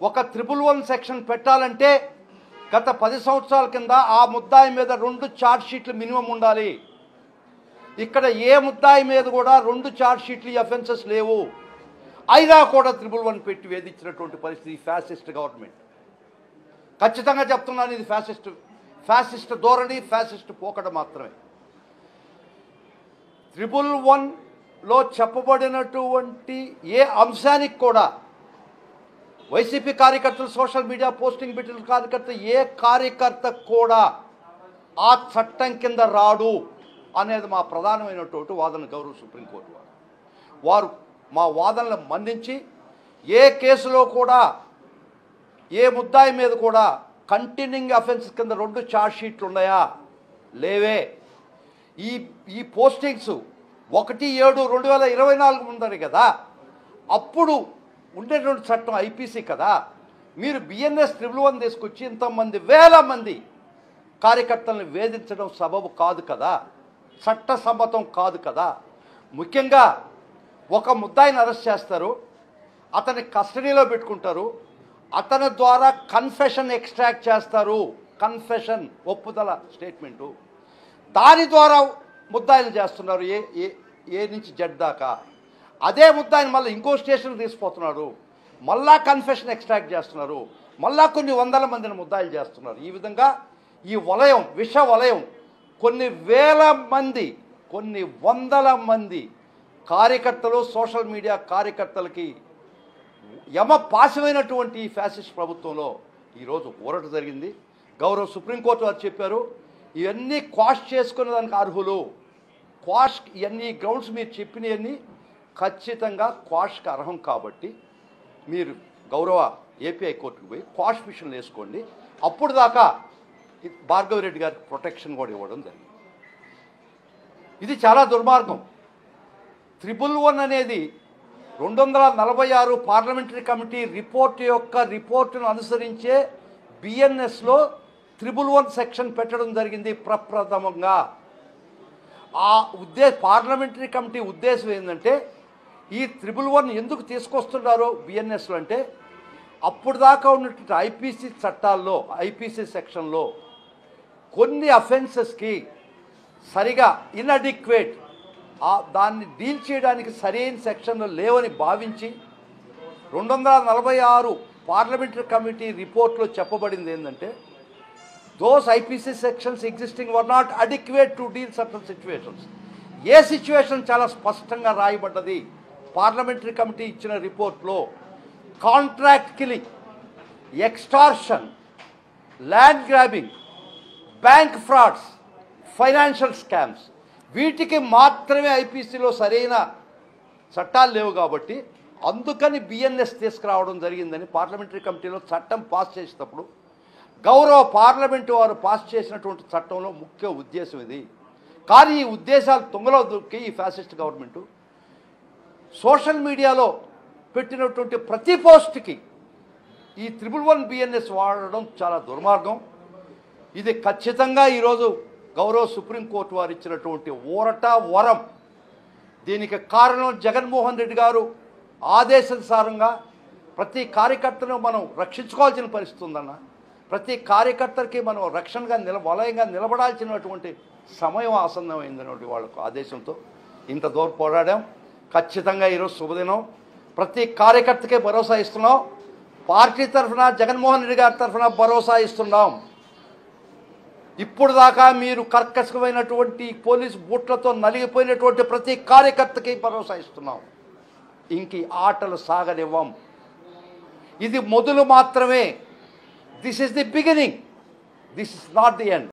ఒక 111 సెక్షన్ పెట్టాలంటే గత 10 సంవత్సరాల కింద ఆ ముద్దాయి మీద 2 ఛార్జ్ షీట్లు మినిమం ఉండాలి. ఇక్కడ ఏ ముద్దాయి మీద కూడా 2 ఛార్జ్ షీట్లు అఫెన్సెస్ లేవు. అయినా కూడా 111 పెట్టి వేధించినటువంటి పరిస్థితి ఫ్యాసిస్ట్ గవర్నమెంట్. ఖచ్చితంగా చెప్తున్నాను, ఇది ఫ్యాసిస్ట్ ధోరణి, ఫ్యాసిస్ట్ పోకడ మాత్రమే. 111లో చెప్పబడినటువంటి ఏ అంశానికి కూడా వైసీపీ కార్యకర్తలు, సోషల్ మీడియా పోస్టింగ్ పెట్టిన కార్యకర్త ఏ కార్యకర్త కూడా ఆ చట్టం కింద రాడు అనేది మా ప్రధానమైనటువంటి వాదన. గౌరవ సుప్రీంకోర్టు వారు మా వాదనలు మన్నించి ఏ కేసులో కూడా ఏ ముద్దాయి మీద కూడా కంటిన్యూయింగ్ అఫెన్స్ కింద 2 ఛార్జ్ షీట్లు ఉన్నాయా? లేవే. ఈ పోస్టింగ్స్ 1/7/2024 ఉందని కదా, అప్పుడు ఉండేటువంటి చట్టం ఐపీసీ కదా. మీరు బిఎన్ఎస్ 111 తీసుకొచ్చి ఇంతమంది వేల మంది కార్యకర్తలను వేధించడం సబబు కాదు కదా, చట్టసమ్మతం కాదు కదా. ముఖ్యంగా ఒక ముద్దాయిని అరెస్ట్ చేస్తారు, అతని కస్టడీలో పెట్టుకుంటారు, అతని ద్వారా కన్ఫెషన్ ఎక్స్ట్రాక్ట్ చేస్తారు. కన్ఫెషన్ ఒప్పుదల స్టేట్మెంటు, దాని ద్వారా ముద్దాయిలు చేస్తున్నారు ఏ నుంచి జడ్ దాకా. అదే ముద్దాయిని మళ్ళీ ఇంకో స్టేషన్కి తీసుకుపోతున్నారు, మళ్ళా కన్ఫెషన్ ఎక్స్ట్రాక్ట్ చేస్తున్నారు, మళ్ళా కొన్ని వందల మందిని ముద్దాయిలు చేస్తున్నారు. ఈ విధంగా ఈ వలయం, విష వలయం, కొన్ని వేల మంది, కొన్ని వందల మంది కార్యకర్తలు, సోషల్ మీడియా కార్యకర్తలకి పాశమైనటువంటి ఈ ఫ్యాసిస్ట్ ప్రభుత్వంలో ఈరోజు ఊరట జరిగింది. గౌరవ సుప్రీంకోర్టు వారు చెప్పారు, ఇవన్నీ క్వాష్ చేసుకునే దానికి అర్హులు. క్వాష్ ఇవన్నీ గ్రౌండ్స్ మీరు చెప్పినవన్నీ ఖచ్చితంగా క్వాష్కి అర్హం కాబట్టి మీరు గౌరవ ఏపీ హైకోర్టుకు పోయి క్వాష్ మిషన్లు వేసుకోండి. అప్పుడు దాకా భార్గవరెడ్డి గారికి ప్రొటెక్షన్ కూడా ఇవ్వడం జరిగింది. ఇది చాలా దుర్మార్గం. 111 అనేది 246 పార్లమెంటరీ కమిటీ రిపోర్టును అనుసరించే బిఎన్ఎస్లో 111 సెక్షన్ పెట్టడం జరిగింది ప్రప్రథమంగా. ఆ పార్లమెంటరీ కమిటీ ఉద్దేశం ఏంటంటే, ఈ 111 ఎందుకు తీసుకొస్తున్నారు బిఎన్ఎస్లో అంటే, అప్పుడు దాకా ఉన్నటువంటి ఐపీసీ చట్టాల్లో, ఐపీసీ సెక్షన్లో కొన్ని అఫెన్సెస్కి సరిగా ఇన్అడిక్వేట్, దాన్ని డీల్ చేయడానికి సరైన సెక్షన్లు లేవని భావించి 246 పార్లమెంటరీ కమిటీ రిపోర్ట్లో చెప్పబడింది ఏంటంటే, those IPC sections existing were not adequate to deal certain situations. A situation చాలా స్పష్టంగా రాయబడ్డది పార్లమెంటరీ కమిటీ ఇచ్చిన రిపోర్ట్లో. Contract killing, extortion, land grabbing, bank frauds, financial scams, వీటికి మాత్రమే ఐపీసీలో సరైన చట్టాలు లేవు కాబట్టి అందుకని బిఎన్ఎస్ తీసుకురావడం జరిగిందని పార్లమెంటరీ కమిటీలో చట్టం పాస్ చేసేటప్పుడు గౌరవ పార్లమెంటు వారు పాస్ చేసినటువంటి చట్టంలో ముఖ్య ఉద్దేశం ఇది. కానీ ఈ ఉద్దేశాలు తుంగలో దొరికి ఈ ఫ్యాసిస్ట్ గవర్నమెంటు సోషల్ మీడియాలో పెట్టినటువంటి ప్రతి పోస్ట్కి ఈ 111 బిఎన్ఎస్ వాడడం చాలా దుర్మార్గం. ఇది ఖచ్చితంగా ఈరోజు గౌరవ సుప్రీంకోర్టు వారు ఇచ్చినటువంటి ఊరట వరం. దీనికి కారణం జగన్మోహన్ రెడ్డి గారు ఆదేశానుసారంగా ప్రతి కార్యకర్తను మనం రక్షించుకోవాల్సిన పరిస్థితి ఉందన్న. ప్రతి కార్యకర్తకి మనం రక్షణగా వలయంగా నిలబడాల్సినటువంటి సమయం ఆసన్నమైందన్నటువంటి వాళ్ళకు ఆదేశంతో ఇంత దూరం పోరాడాం. ఖచ్చితంగా ఈరోజు శుభదినం. ప్రతి కార్యకర్తకే భరోసా ఇస్తున్నాం. పార్టీ తరఫున, జగన్మోహన్ రెడ్డి గారి తరఫున భరోసా ఇస్తున్నాం. ఇప్పుడు దాకా మీరు కర్కశమైనటువంటి పోలీసు బూట్లతో నలిగిపోయినటువంటి ప్రతి కార్యకర్తకి భరోసా ఇస్తున్నాం. ఇంక ఆటలు సాగనివ్వం. ఇది మొదలు మాత్రమే. This is the beginning. This is not the end.